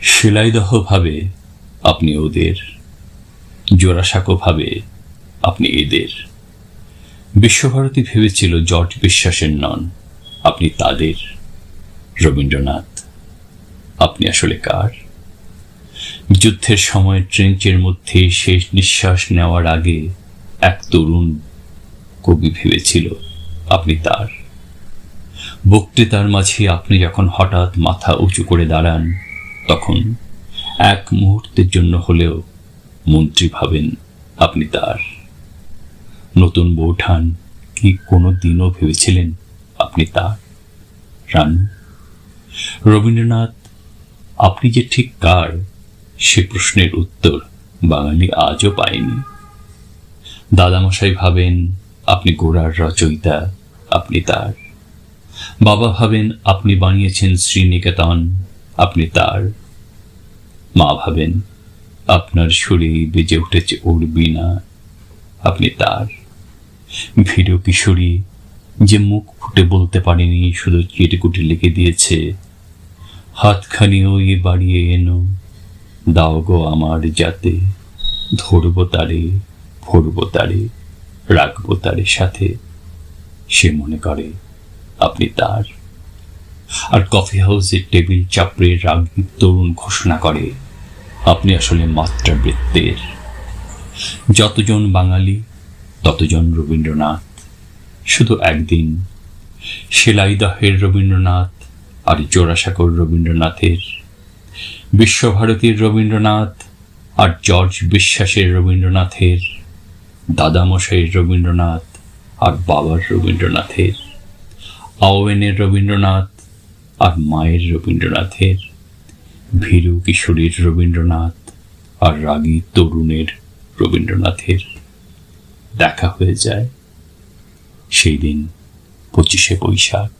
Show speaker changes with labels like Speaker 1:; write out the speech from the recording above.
Speaker 1: শিলাইদহ ভাবে আপনি ওদের, জোড়াসাঁকো ভাবে আপনি এদের। বিশ্বভারতী ভেবেছিল জর্জ বিশ্বাসের নন, আপনি তাদের। রবীন্দ্রনাথ, আপনি আসলে কার? যুদ্ধের সময় ট্রেঞ্চের মধ্যে শেষ নিঃশ্বাস নেওয়ার আগে এক তরুণ কবি ভেবেছিল আপনি তার। বক্তৃতার মাঝে আপনি যখন হঠাৎ মাথা উঁচু করে দাঁড়ান, তখন এক মুহূর্তের জন্য হলেও মন্ত্রী ভাবেন আপনি তার। নতুন বৌঠান কি কোনো দিনও ভেবেছিলেন আপনি তার? রানু, রবীন্দ্রনাথ আপনি যে ঠিক কার, সে প্রশ্নের উত্তর বাঙালি আজও পায়নি। দাদামশাই ভাবেন আপনি গোড়ার রচয়িতা, আপনি তার। বাবা ভাবেন আপনি বানিয়েছেন শ্রীনিকেতন, আপনি তার। মা ভাবেন আপনার সুরে বেজে উঠেছে ওর বীণা, আপনি তার। ভীরু কিশোরী যে মুখ ফুটে বলতে পারেনি, শুধু চেটেকুটে লিখে দিয়েছে, হাতখানি ওই বাড়িয়ে এনো, দাও গো আমার যাতে, ধরবো তারে, ভরবো তারে, রাখবো তারে সাথে, সে মনে করে আপনি তার। আর কফি হাউসের টেবিল চাপড়ে রাগী তরুণ ঘোষণা করে আপনি আসলে মাত্রাবৃত্তের। যতজন বাঙালি ততজন রবীন্দ্রনাথ। শুধু একদিন শিলাইদহের রবীন্দ্রনাথ আর জোড়াসাঁকোর রবীন্দ্রনাথের, বিশ্বভারতীর রবীন্দ্রনাথ আর জর্জ বিশ্বাসের রবীন্দ্রনাথের, দাদামশাইয়ের রবীন্দ্রনাথ আর বাবার রবীন্দ্রনাথের, আওয়েনের রবীন্দ্রনাথ আর মায়ের রবীন্দ্রনাথের, ভীরু কিশোরীর রবীন্দ্রনাথ আর রাগী তরুণের রবীন্দ্রনাথের দেখা হয়ে যায় সেই দিন 25শে বৈশাখ।